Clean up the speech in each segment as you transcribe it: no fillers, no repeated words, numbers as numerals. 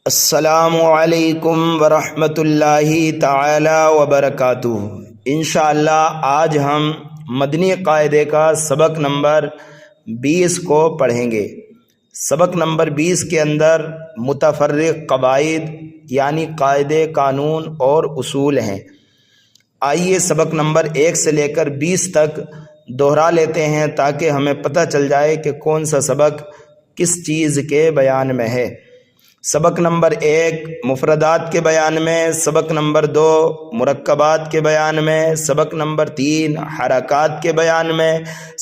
السلام علیکم ورحمۃ اللہ تعالی وبرکاتہ۔ انشاءاللہ آج ہم مدنی قاعدے کا سبق نمبر 20 کو پڑھیں گے۔ سبق نمبر 20 کے اندر متفرق قواعد یعنی قاعدے، قانون اور اصول ہیں۔ آئیے سبق نمبر 1 سے لے کر 20 تک دوہرا لیتے ہیں تاکہ ہمیں پتہ چل جائے کہ کون سا سبق کس چیز کے بیان میں ہے۔ سبق نمبر 1 مفردات کے بیان میں، سبق نمبر 2 مرکبات کے بیان میں، سبق نمبر 3 حرکات کے بیان میں،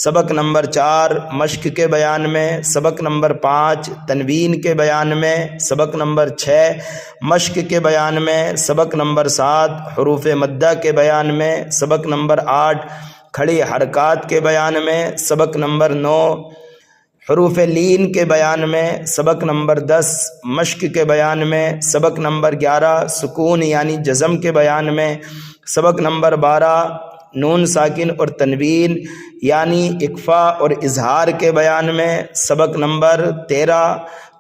سبق نمبر 4 مشق کے بیان میں، سبق نمبر 5 تنوین کے بیان میں، سبق نمبر 6 مشق کے بیان میں، سبق نمبر 7 حروف مدہ کے بیان میں، سبق نمبر 8 کھڑی حرکات کے بیان میں، سبق نمبر 9 حروف لین کے بیان میں، سبق نمبر 10 مشق کے بیان میں، سبق نمبر 11 سکون یعنی جزم کے بیان میں، سبق نمبر 12 نون ساکن اور تنوین یعنی اکفا اور اظہار کے بیان میں، سبق نمبر 13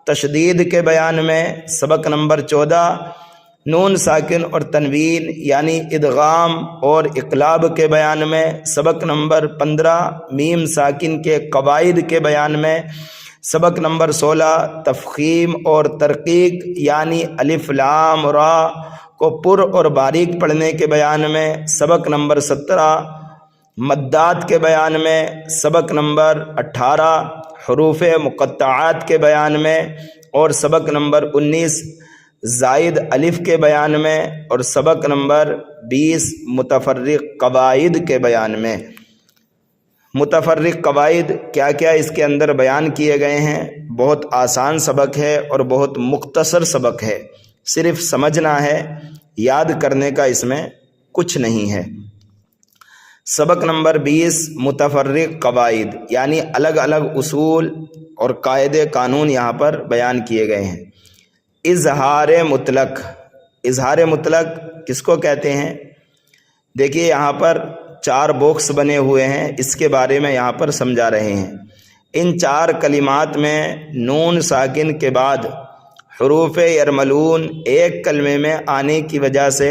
تشدید کے بیان میں، سبق نمبر 14 نون ساکن اور تنوین یعنی ادغام اور اقلاب کے بیان میں، سبق نمبر 15 میم ساکن کے قواعد کے بیان میں، سبق نمبر 16 تفخیم اور ترقیق یعنی الف لام را کو پر اور باریک پڑھنے کے بیان میں، سبق نمبر 17 مدات کے بیان میں، سبق نمبر 18 حروف مقطعات کے بیان میں، اور سبق نمبر 19 زائد الف کے بیان میں، اور سبق نمبر 20 متفرق قواعد کے بیان میں۔ متفرق قواعد کیا کیا اس کے اندر بیان کیے گئے ہیں۔ بہت آسان سبق ہے اور بہت مختصر سبق ہے، صرف سمجھنا ہے، یاد کرنے کا اس میں کچھ نہیں ہے۔ سبق نمبر 20 متفرق قواعد یعنی الگ الگ اصول اور قاعدے قانون یہاں پر بیان کیے گئے ہیں۔ اظہار مطلق، اظہار مطلق کس کو کہتے ہیں؟ دیکھیے یہاں پر 4 باکس بنے ہوئے ہیں، اس کے بارے میں یہاں پر سمجھا رہے ہیں۔ ان 4 کلمات میں نون ساکن کے بعد حروف یرملون ایک کلمے میں آنے کی وجہ سے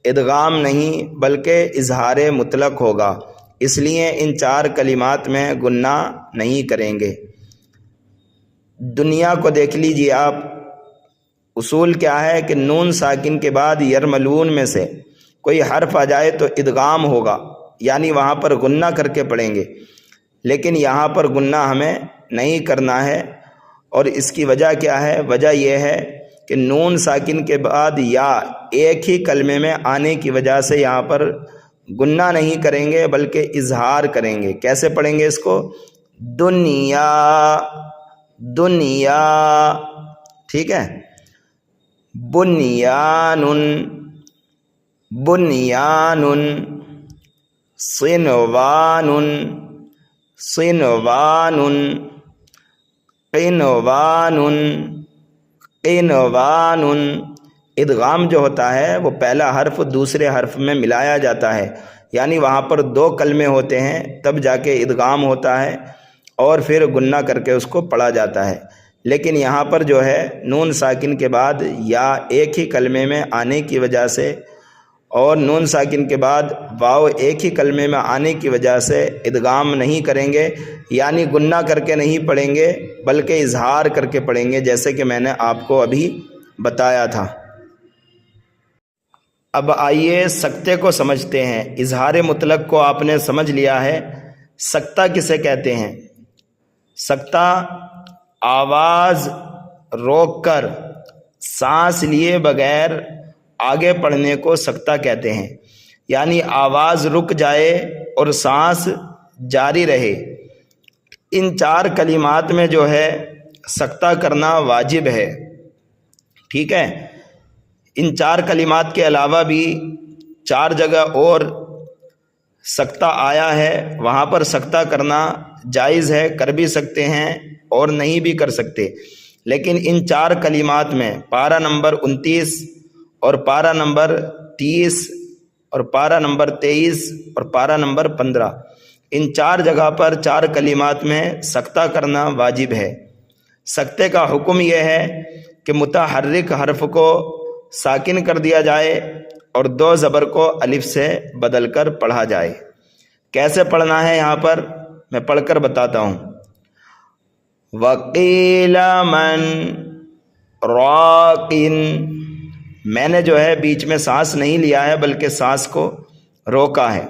ادغام نہیں بلکہ اظہار مطلق ہوگا، اس لیے ان 4 کلمات میں گنہ نہیں کریں گے۔ دنیا کو دیکھ لیجیے آپ، اصول کیا ہے کہ نون ساکن کے بعد یرملون میں سے کوئی حرف آ جائے تو ادغام ہوگا، یعنی وہاں پر گنہ کر کے پڑھیں گے، لیکن یہاں پر گنہ ہمیں نہیں کرنا ہے۔ اور اس کی وجہ کیا ہے؟ وجہ یہ ہے کہ نون ساکن کے بعد یا ایک ہی کلمے میں آنے کی وجہ سے یہاں پر گنہ نہیں کریں گے بلکہ اظہار کریں گے۔ کیسے پڑھیں گے اس کو؟ دنیا، دنیا، ٹھیک ہے؟ بنیان، بنیان، صنوان، صنوان، قنوان، قنوان۔ ادغام جو ہوتا ہے وہ پہلا حرف دوسرے حرف میں ملایا جاتا ہے، یعنی وہاں پر 2 کلمے ہوتے ہیں تب جا کے ادغام ہوتا ہے اور پھر گنہ کر کے اس کو پڑھا جاتا ہے۔ لیکن یہاں پر جو ہے نون ساکن کے بعد یا ایک ہی کلمے میں آنے کی وجہ سے اور نون ساکن کے بعد واو ایک ہی کلمے میں آنے کی وجہ سے ادغام نہیں کریں گے، یعنی گنہ کر کے نہیں پڑھیں گے بلکہ اظہار کر کے پڑھیں گے، جیسے کہ میں نے آپ کو ابھی بتایا تھا۔ اب آئیے سکتے کو سمجھتے ہیں۔ اظہار مطلق کو آپ نے سمجھ لیا ہے، سکتہ کسے کہتے ہیں؟ سکتہ آواز روک کر سانس لیے بغیر آگے پڑھنے کو سکتہ کہتے ہیں، یعنی آواز رک جائے اور سانس جاری رہے۔ ان 4 کلمات میں جو ہے سکتہ کرنا واجب ہے، ٹھیک ہے؟ ان 4 کلمات کے علاوہ بھی 4 جگہ اور سکتہ آیا ہے، وہاں پر سکتہ کرنا جائز ہے، کر بھی سکتے ہیں اور نہیں بھی کر سکتے۔ لیکن ان 4 کلمات میں پارہ نمبر 29 اور پارہ نمبر 30 اور پارہ نمبر 23 اور پارہ نمبر 15، ان 4 جگہ پر 4 کلمات میں سکتہ کرنا واجب ہے۔ سکتے کا حکم یہ ہے کہ متحرک حرف کو ساکن کر دیا جائے اور 2 زبر کو الف سے بدل کر پڑھا جائے۔ کیسے پڑھنا ہے یہاں پر میں پڑھ کر بتاتا ہوں۔ وَقِيلَ مَنْ رَاقٍ، میں نے جو ہے بیچ میں سانس نہیں لیا ہے بلکہ سانس کو روکا ہے،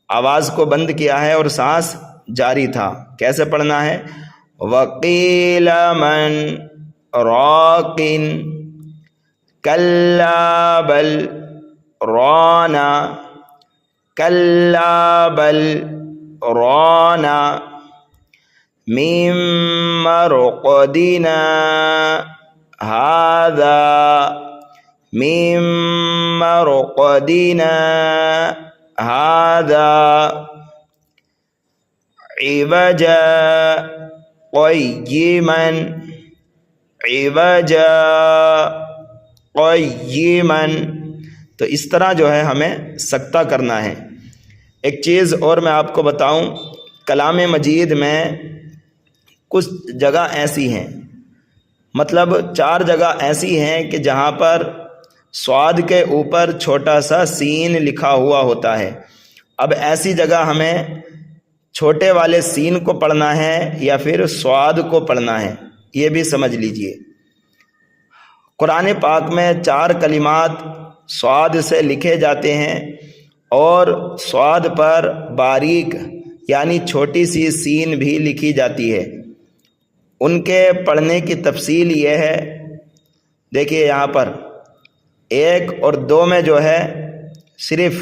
آواز کو بند کیا ہے اور سانس جاری تھا۔ کیسے پڑھنا ہے؟ وَقِيلَ مَنْ رَاقٍ كَلَّا بَلْ رَانَ كَلَّا بَلْ رَانَ مِن مَّرْقَدِنَا هَذَا مِن مَّرْقَدِنَا هَذَا عِوَجًا قَيِّمًا عِوَجًا قَيِّمًا۔ تو اس طرح جو ہے ہمیں سکتہ کرنا ہے۔ ایک چیز اور میں آپ کو بتاؤں، کلام مجید میں کچھ جگہ ایسی ہیں، مطلب 4 جگہ ایسی ہیں کہ جہاں پر صاد کے اوپر چھوٹا سا سین لکھا ہوا ہوتا ہے۔ اب ایسی جگہ ہمیں چھوٹے والے سین کو پڑھنا ہے یا پھر صاد کو پڑھنا ہے، یہ بھی سمجھ لیجئے۔ قرآن پاک میں 4 کلمات صاد سے لکھے جاتے ہیں اور صاد پر باریک یعنی چھوٹی سی سین بھی لکھی جاتی ہے۔ ان کے پڑھنے کی تفصیل یہ ہے، دیکھیے یہاں پر 1 اور 2 میں جو ہے صرف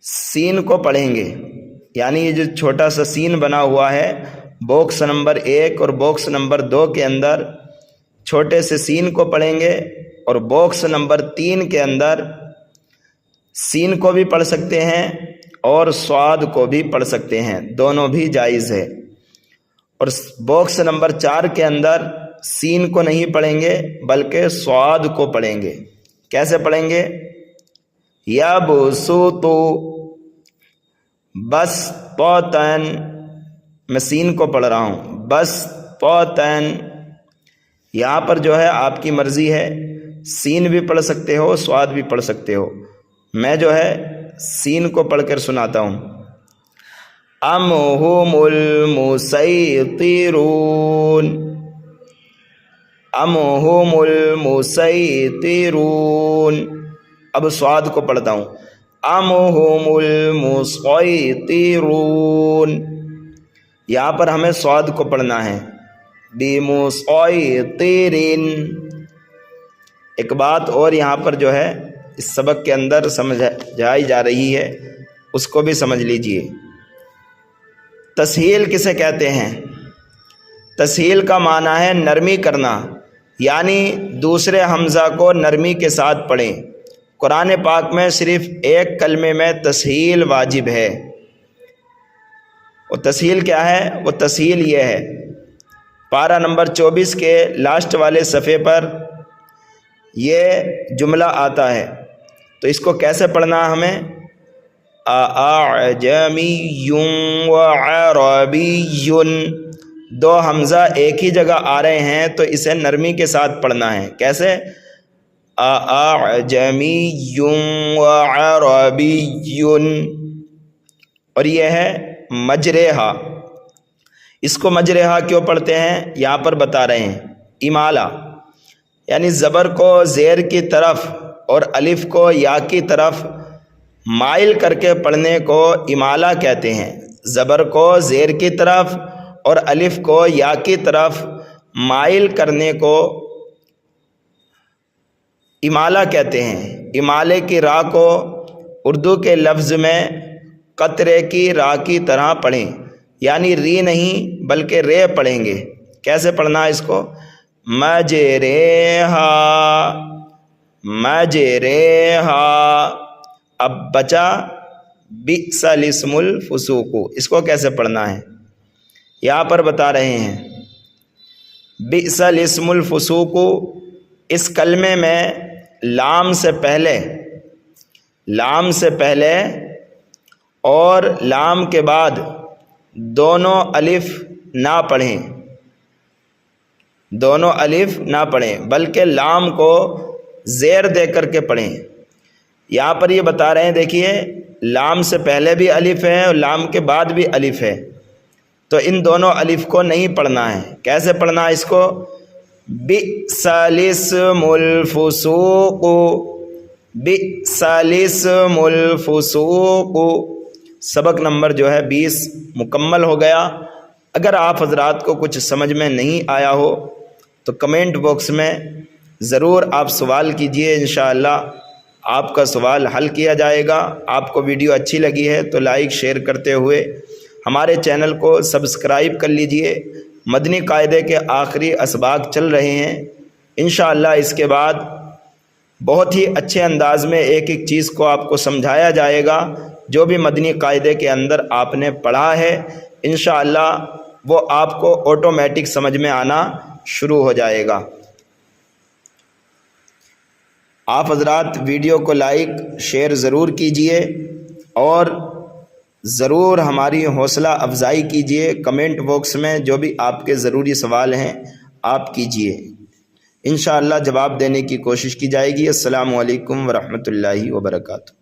سین کو پڑھیں گے، یعنی یہ جو چھوٹا سا سین بنا ہوا ہے باکس نمبر 1 اور باکس نمبر 2 کے اندر چھوٹے سے سین کو پڑھیں گے، اور باکس نمبر 3 کے اندر سین کو بھی پڑھ سکتے ہیں اور صاد کو بھی پڑھ سکتے ہیں، دونوں بھی جائز ہے۔ اور باکس نمبر 4 کے اندر سین کو نہیں پڑھیں گے بلکہ صاد کو پڑھیں گے۔ کیسے پڑھیں گے؟ یبسط بسطن، میں سین کو پڑھ رہا ہوں، بسطن۔ یہاں پر جو ہے آپ کی مرضی ہے، سین بھی پڑھ سکتے ہو صاد بھی پڑھ سکتے ہو۔ میں جو ہے سین کو پڑھ کر سناتا ہوں۔ ام هم المسیطرون، ام هم المسیطرون۔ اب صاد کو پڑھتا ہوں، ام هم المسیطرون۔ یہاں پر ہمیں صاد کو پڑھنا ہے، بمسیطرین۔ ایک بات اور یہاں پر جو ہے اس سبق کے اندر سمجھائی جا رہی ہے، اس کو بھی سمجھ لیجئے۔ تسہیل کسے کہتے ہیں؟ تسہیل کا معنی ہے نرمی کرنا، یعنی دوسرے حمزہ کو نرمی کے ساتھ پڑھیں۔ قرآن پاک میں صرف 1 کلمے میں تسہیل واجب ہے۔ وہ تسہیل کیا ہے؟ وہ تسہیل یہ ہے، پارہ نمبر 24 کے لاسٹ والے صفحے پر یہ جملہ آتا ہے، تو اس کو کیسے پڑھنا ہمیں؟ اعجمی وعربی، 2 حمزہ ایک ہی جگہ آ رہے ہیں تو اسے نرمی کے ساتھ پڑھنا ہے۔ کیسے؟ اعجمی وعربی، اور یہ ہے مجرحہ۔ اس کو مجرحہ کیوں پڑھتے ہیں یہاں پر بتا رہے ہیں، امالہ، یعنی زبر کو زیر کی طرف اور الف کو یا کی طرف مائل کر کے پڑھنے کو امالہ کہتے ہیں۔ زبر کو زیر کی طرف اور الف کو یا کی طرف مائل کرنے کو امالہ کہتے ہیں۔ امالے کی را کو اردو کے لفظ میں قطرے کی را کی طرح پڑھیں، یعنی ری نہیں بلکہ رے پڑھیں گے۔ کیسے پڑھنا ہے اس کو؟ مجرحہ، مجرحہ۔ اب بچا بئس الاسم الفسوق، اس کو کیسے پڑھنا ہے یہاں پر بتا رہے ہیں۔ بئس الاسم الفسوق، اس کلمے میں لام سے پہلے اور لام کے بعد دونوں الف نہ پڑھیں، دونوں الف نہ پڑھیں بلکہ لام کو زیر دے کر کے پڑھیں۔ یہاں پر یہ بتا رہے ہیں، دیکھیے لام سے پہلے بھی الف ہے اور لام کے بعد بھی الف ہے، تو ان دونوں الف کو نہیں پڑھنا ہے۔ کیسے پڑھنا ہے اس کو؟ بئس الاسم الفسوق، بئس الاسم الفسوق۔ سبق نمبر جو ہے 20 مکمل ہو گیا۔ اگر آپ حضرات کو کچھ سمجھ میں نہیں آیا ہو تو کمنٹ باکس میں ضرور آپ سوال کیجئے، انشاءاللہ آپ کا سوال حل کیا جائے گا۔ آپ کو ویڈیو اچھی لگی ہے تو لائک شیئر کرتے ہوئے ہمارے چینل کو سبسکرائب کر لیجئے۔ مدنی قاعدے کے آخری اسباق چل رہے ہیں، انشاءاللہ اس کے بعد بہت ہی اچھے انداز میں ایک ایک چیز کو آپ کو سمجھایا جائے گا۔ جو بھی مدنی قاعدے کے اندر آپ نے پڑھا ہے انشاءاللہ وہ آپ کو آٹومیٹک سمجھ میں آنا شروع ہو جائے گا۔ آپ حضرات ویڈیو کو لائک شیئر ضرور کیجئے اور ضرور ہماری حوصلہ افزائی کیجئے۔ کمنٹ باکس میں جو بھی آپ کے ضروری سوال ہیں آپ کیجئے، انشاءاللہ جواب دینے کی کوشش کی جائے گی۔ السلام علیکم ورحمۃ اللہ وبرکاتہ۔